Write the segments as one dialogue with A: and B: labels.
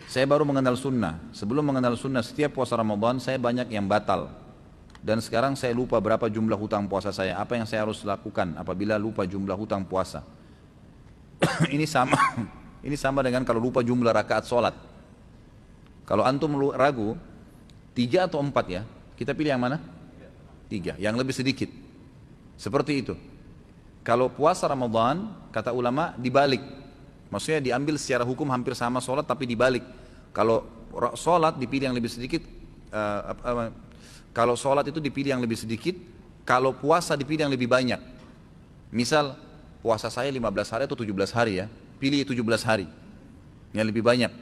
A: Saya baru mengenal sunnah. Sebelum mengenal sunnah, setiap puasa Ramadan saya banyak yang batal. Dan sekarang saya lupa berapa jumlah hutang puasa saya. Apa yang saya harus lakukan apabila lupa jumlah hutang puasa? Ini sama. Ini sama dengan kalau lupa jumlah rakaat sholat. Kalau antum ragu, 3 atau 4 ya, kita pilih yang mana? 3, yang lebih sedikit. Seperti itu. Kalau puasa Ramadan, kata ulama dibalik. Maksudnya diambil secara hukum hampir sama sholat tapi dibalik. Kalau sholat dipilih yang lebih sedikit, kalau sholat itu dipilih yang lebih sedikit, kalau puasa dipilih yang lebih banyak. Misal puasa saya 15 hari atau 17 hari ya, pilih 17 hari yang lebih banyak.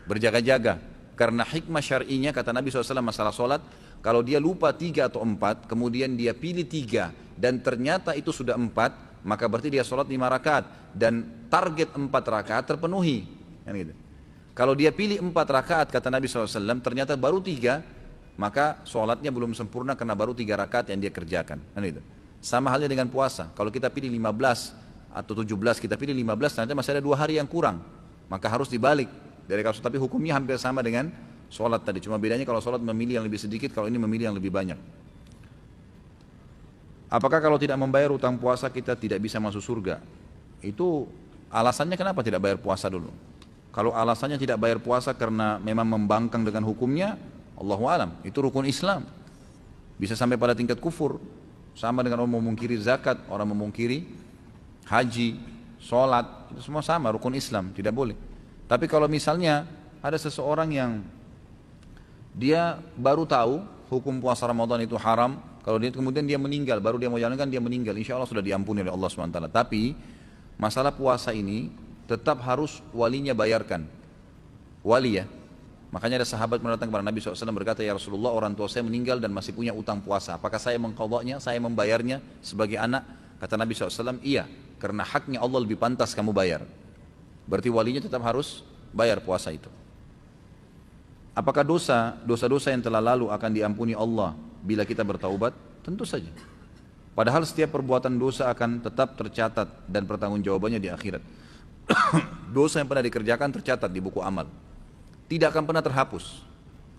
A: Berjaga-jaga. Karena hikmah syar'inya kata Nabi SAW masalah sholat, kalau dia lupa 3 atau 4, kemudian dia pilih 3 dan ternyata itu sudah 4, maka berarti dia sholat 5 rakaat dan target 4 rakaat terpenuhi. Kan gitu. Kalau dia pilih 4 rakaat kata Nabi SAW, ternyata baru 3, maka sholatnya belum sempurna karena baru 3 rakaat yang dia kerjakan. Kan gitu. Sama halnya dengan puasa, kalau kita pilih 15 atau 17, kita pilih 15, ternyata masih ada 2 hari yang kurang, maka harus dibalik. Dari kasus, tapi hukumnya hampir sama dengan sholat tadi. Cuma bedanya kalau sholat memilih yang lebih sedikit, kalau ini memilih yang lebih banyak. Apakah kalau tidak membayar utang puasa kita tidak bisa masuk surga? Itu alasannya kenapa tidak bayar puasa dulu? Kalau alasannya tidak bayar puasa karena memang membangkang dengan hukumnya, Allahu alam, itu rukun Islam. Bisa sampai pada tingkat kufur. Sama dengan orang memungkiri zakat, orang memungkiri haji, sholat, itu semua sama, rukun Islam, tidak boleh. Tapi kalau misalnya ada seseorang yang dia baru tahu hukum puasa Ramadan itu haram, kalau dia kemudian dia meninggal, baru dia mau jalankan dia meninggal, insya Allah sudah diampuni oleh Allah SWT. Tapi masalah puasa ini tetap harus walinya bayarkan, wali ya. Makanya ada sahabat mendatang kepada Nabi SAW berkata, ya Rasulullah, orang tua saya meninggal dan masih punya utang puasa, apakah saya mengqadhanya, saya membayarnya sebagai anak? Kata Nabi SAW, iya, karena haknya Allah lebih pantas kamu bayar. Berarti walinya tetap harus bayar puasa itu. Apakah dosa-dosa yang telah lalu akan diampuni Allah bila kita bertaubat? Tentu saja. Padahal setiap perbuatan dosa akan tetap tercatat dan pertanggungjawabannya di akhirat. Dosa yang pernah dikerjakan tercatat di buku amal. Tidak akan pernah terhapus.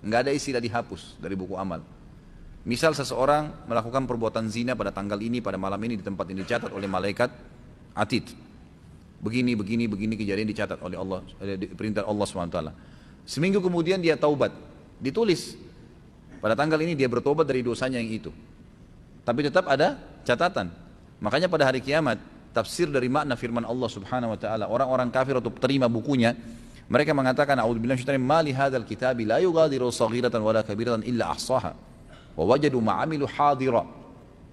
A: Enggak ada istilah dihapus dari buku amal. Misal seseorang melakukan perbuatan zina pada tanggal ini, pada malam ini, di tempat ini dicatat oleh malaikat atid. Begini kejadian dicatat oleh Allah, perintah Allah SWT. Seminggu kemudian dia taubat, ditulis pada tanggal ini dia bertobat dari dosanya yang itu. Tapi tetap ada catatan. Makanya pada hari kiamat, tafsir dari makna firman Allah Subhanahu wa taala, orang-orang kafir untuk terima bukunya, mereka mengatakan, a'udzubillahi minasyaitonir rajim, ma li hadzal kitabi la yughadiru shaghiratan wala kabiratan illa ahsaha wa wajadu ma 'amilu hadira.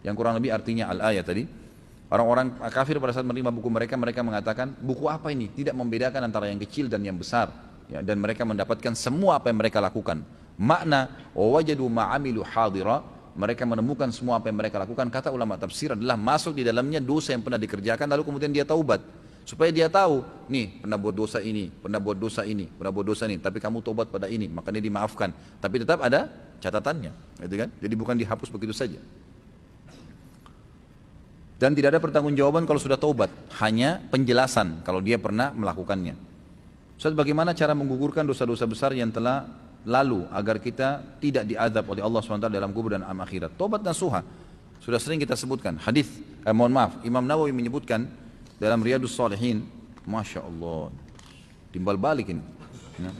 A: Yang kurang lebih artinya al-ayat tadi. Orang-orang kafir pada saat menerima buku mereka, mereka mengatakan, buku apa ini? Tidak membedakan antara yang kecil dan yang besar. Ya, dan mereka mendapatkan semua apa yang mereka lakukan. Makna, wajadu ma'amilu hadira, mereka menemukan semua apa yang mereka lakukan. Kata ulama tafsir adalah masuk di dalamnya dosa yang pernah dikerjakan, lalu kemudian dia taubat. Supaya dia tahu, nih pernah buat dosa ini, pernah buat dosa ini, pernah buat dosa ini, tapi kamu taubat pada ini, makanya dimaafkan. Tapi tetap ada catatannya, gitu kan? Jadi bukan dihapus begitu saja. Dan tidak ada pertanggungjawaban kalau sudah taubat, hanya penjelasan kalau dia pernah melakukannya. Ustaz, bagaimana cara menggugurkan dosa-dosa besar yang telah lalu agar kita tidak diazab oleh Allah SWT dalam kubur dan akhirat? Taubat nasuha, sudah sering kita sebutkan. Imam Nawawi menyebutkan dalam Riyadhus Shalihin, Masya Allah, timbal balik ini. Ya.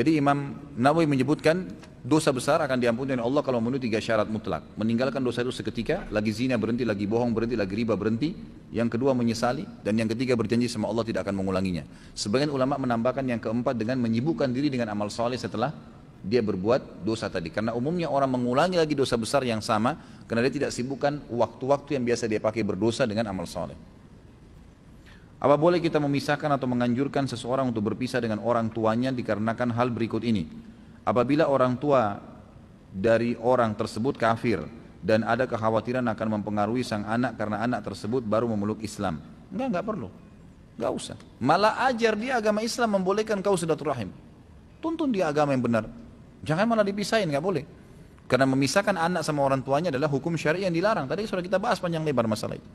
A: Jadi Imam Nawawi menyebutkan dosa besar akan diampuni oleh Allah kalau memenuhi 3 syarat mutlak. Meninggalkan dosa itu seketika, lagi zina berhenti, lagi bohong berhenti, lagi riba berhenti. Yang kedua menyesali, dan yang ketiga berjanji sama Allah tidak akan mengulanginya. Sebagian ulama menambahkan yang keempat dengan menyibukkan diri dengan amal saleh setelah dia berbuat dosa tadi. Karena umumnya orang mengulangi lagi dosa besar yang sama karena dia tidak sibukkan waktu-waktu yang biasa dia pakai berdosa dengan amal saleh. Apa boleh kita memisahkan atau menganjurkan seseorang untuk berpisah dengan orang tuanya dikarenakan hal berikut ini? Apabila orang tua dari orang tersebut kafir dan ada kekhawatiran akan mempengaruhi sang anak karena anak tersebut baru memeluk Islam. Enggak perlu. Enggak usah. Malah ajar dia agama Islam membolehkan kau silaturahim. Tuntun dia agama yang benar. Jangan malah dipisahin, enggak boleh. Karena memisahkan anak sama orang tuanya adalah hukum syar'i yang dilarang. Tadi sudah kita bahas panjang lebar masalah itu.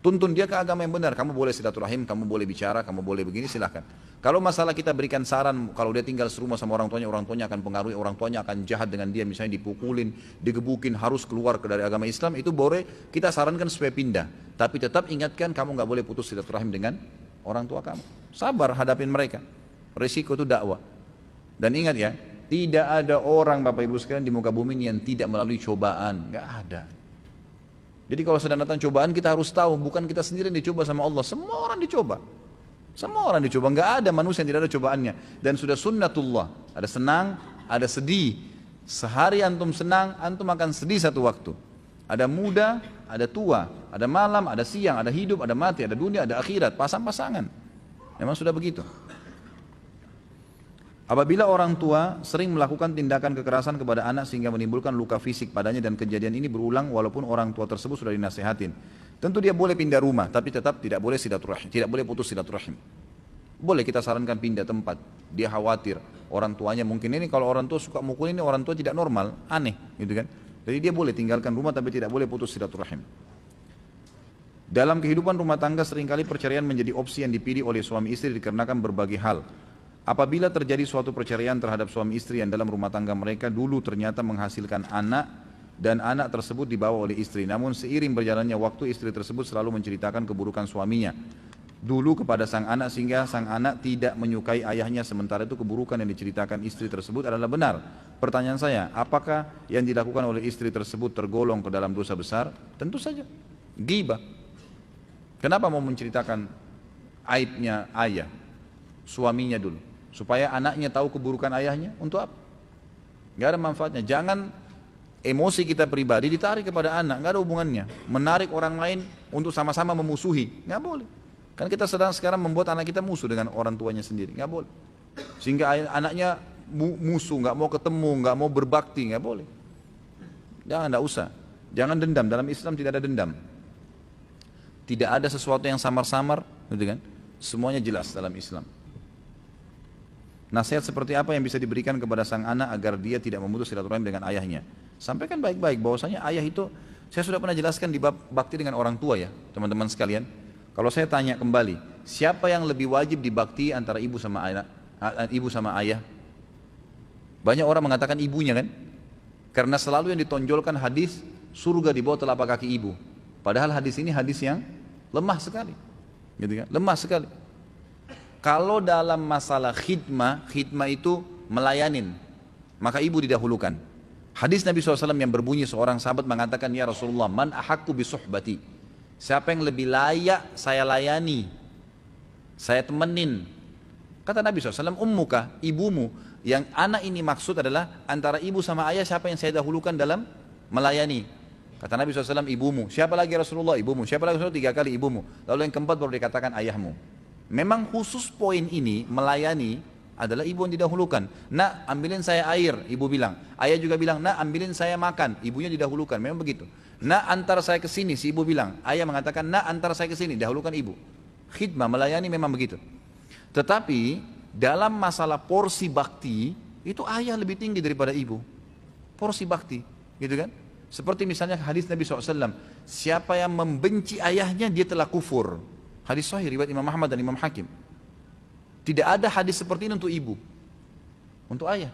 A: Tuntun dia ke agama yang benar. Kamu boleh silaturahim, kamu boleh bicara, kamu boleh begini, silahkan. Kalau masalah kita berikan saran, kalau dia tinggal serumah sama orang tuanya akan pengaruhi, orang tuanya akan jahat dengan dia, misalnya dipukulin, digebukin, harus keluar dari agama Islam, itu boleh kita sarankan supaya pindah. Tapi tetap ingatkan, kamu nggak boleh putus silaturahim dengan orang tua kamu. Sabar hadapin mereka. Risiko itu dakwah. Dan ingat ya, tidak ada orang Bapak Ibu sekalian di muka bumi ini yang tidak melalui cobaan. Nggak ada. Jadi kalau sedang datang cobaan kita harus tahu, bukan kita sendiri yang dicoba sama Allah, semua orang dicoba. Semua orang dicoba, nggak ada manusia yang tidak ada cobaannya. Dan sudah sunnatullah, ada senang, ada sedih. Sehari antum senang, antum akan sedih satu waktu. Ada muda, ada tua, ada malam, ada siang, ada hidup, ada mati, ada dunia, ada akhirat, pasang-pasangan. Memang sudah begitu. Apabila orang tua sering melakukan tindakan kekerasan kepada anak sehingga menimbulkan luka fisik padanya dan kejadian ini berulang walaupun orang tua tersebut sudah dinasehatin, tentu dia boleh pindah rumah tapi tetap tidak boleh silaturahim, tidak boleh putus silaturahim. Boleh kita sarankan pindah tempat, dia khawatir orang tuanya mungkin ini kalau orang tua suka mukul ini orang tua tidak normal, aneh gitu kan. Jadi dia boleh tinggalkan rumah tapi tidak boleh putus silaturahim. Dalam kehidupan rumah tangga seringkali perceraian menjadi opsi yang dipilih oleh suami istri dikarenakan berbagai hal. Apabila terjadi suatu perceraian terhadap suami istri yang dalam rumah tangga mereka dulu ternyata menghasilkan anak dan anak tersebut dibawa oleh istri. Namun seiring berjalannya waktu istri tersebut selalu menceritakan keburukan suaminya dulu kepada sang anak sehingga sang anak tidak menyukai ayahnya sementara itu keburukan yang diceritakan istri tersebut adalah benar. Pertanyaan saya, apakah yang dilakukan oleh istri tersebut tergolong ke dalam dosa besar? Tentu saja, ghibah. Kenapa mau menceritakan aibnya ayah, suaminya dulu? Supaya anaknya tahu keburukan ayahnya, untuk apa? Gak ada manfaatnya. Jangan emosi kita pribadi ditarik kepada anak, gak ada hubungannya. Menarik orang lain untuk sama-sama memusuhi, gak boleh. Kan kita sedang sekarang membuat anak kita musuh dengan orang tuanya sendiri, gak boleh. Sehingga anaknya musuh, gak mau ketemu, gak mau berbakti, gak boleh. Jangan, gak usah. Jangan dendam, dalam Islam tidak ada dendam. Tidak ada sesuatu yang samar-samar, gitu kan? Semuanya jelas dalam Islam. Nasihat seperti apa yang bisa diberikan kepada sang anak agar dia tidak memutus silaturahim dengan ayahnya? Sampaikan baik-baik bahwasanya ayah itu, saya sudah pernah jelaskan di bab bakti dengan orang tua ya, teman-teman sekalian. Kalau saya tanya kembali, siapa yang lebih wajib dibakti antara ibu sama anak, ibu sama ayah? Banyak orang mengatakan ibunya kan? Karena selalu yang ditonjolkan hadis surga di bawah telapak kaki ibu. Padahal hadis ini hadis yang lemah sekali, gitu kan? Lemah sekali. Kalau dalam masalah khidmah, khidmah itu melayanin, maka ibu didahulukan. Hadis Nabi SAW yang berbunyi seorang sahabat mengatakan, ya Rasulullah, man ahakku bisuhbati. Siapa yang lebih layak saya layani, saya temenin. Kata Nabi SAW, ummuka, ibumu. Yang anak ini maksud adalah antara ibu sama ayah siapa yang saya dahulukan dalam melayani. Kata Nabi SAW, ibumu. Siapa lagi Rasulullah? Ibumu. Siapa lagi Rasulullah? 3 kali ibumu. Lalu yang keempat baru dikatakan ayahmu. Memang khusus poin ini melayani adalah ibu yang didahulukan. Nak, ambilin saya air, ibu bilang. Ayah juga bilang, nak, ambilin saya makan, ibunya didahulukan. Memang begitu. Nak, antar saya ke sini, si ibu bilang. Ayah mengatakan, nak, antar saya ke sini, dahulukan ibu. Khidmah, melayani memang begitu. Tetapi dalam masalah porsi bakti itu ayah lebih tinggi daripada ibu. Porsi bakti, gitu kan? Seperti misalnya hadis Nabi SAW, siapa yang membenci ayahnya dia telah kufur. Hadis sahih riwayat Imam Ahmad dan Imam Hakim. Tidak ada hadis seperti ini untuk ibu, untuk ayah.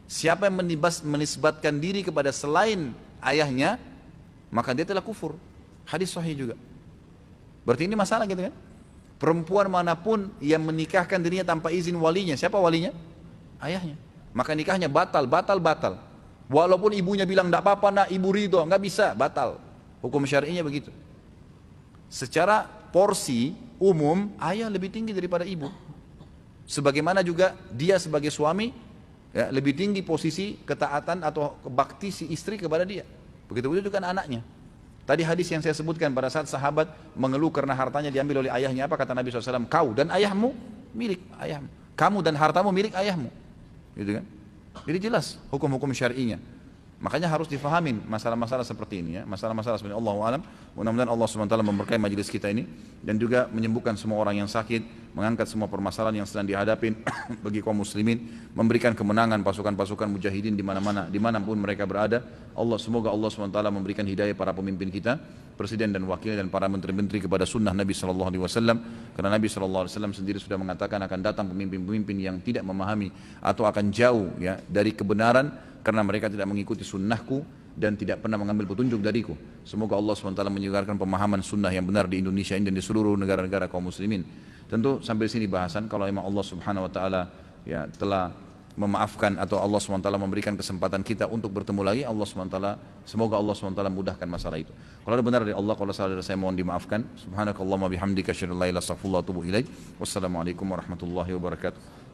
A: Siapa yang menisbatkan diri kepada selain ayahnya, maka dia telah kufur. Hadis sahih juga. Berarti ini masalah gitu kan? Perempuan manapun yang menikahkan dirinya tanpa izin walinya, siapa walinya? Ayahnya. Maka nikahnya batal. Walaupun ibunya bilang tidak apa-apa nak, ibu ridho, nggak bisa, batal. Hukum syar'inya begitu. Secara porsi umum ayah lebih tinggi daripada ibu. Sebagaimana juga dia sebagai suami ya, lebih tinggi posisi ketaatan atau bakti si istri kepada dia. Begitu juga anaknya. Tadi hadis yang saya sebutkan pada saat sahabat mengeluh karena hartanya diambil oleh ayahnya, apa kata Nabi SAW? Kau dan ayahmu milik ayahmu. Kamu dan hartamu milik ayahmu. Gitu kan? Jadi jelas hukum-hukum syar'inya. Makanya harus difahamin masalah-masalah seperti ini ya. Masalah-masalah seperti Allahu a'lam. Mudah-mudahan Allah SWT memberkahi majelis kita ini dan juga menyembuhkan semua orang yang sakit, mengangkat semua permasalahan yang sedang dihadapin bagi kaum muslimin, memberikan kemenangan pasukan-pasukan mujahidin di mana-mana, dimanapun mereka berada. Semoga Allah SWT memberikan hidayah para pemimpin kita, presiden dan wakil dan para menteri-menteri kepada sunnah Nabi SAW, karena Nabi SAW sendiri sudah mengatakan akan datang pemimpin-pemimpin yang tidak memahami atau akan jauh ya dari kebenaran karena mereka tidak mengikuti sunnahku dan tidak pernah mengambil petunjuk dariku. Semoga Allah SWT menyegarkan pemahaman sunnah yang benar di Indonesia ini dan di seluruh negara-negara kaum muslimin. Tentu sampai sini bahasan, kalau memang Allah Subhanahu Wa Taala ya telah memaafkan atau Allah SWT memberikan kesempatan kita untuk bertemu lagi, semoga Allah SWT mudahkan masalah itu. Kalau ada benar dari Allah, kalau salah dari saya mohon dimaafkan. Subhanakallahumma bihamdika asyhadu an la ilaha illa anta astaghfiruka wa atubu ilaik. Wassalamualaikum warahmatullahi wabarakatuh.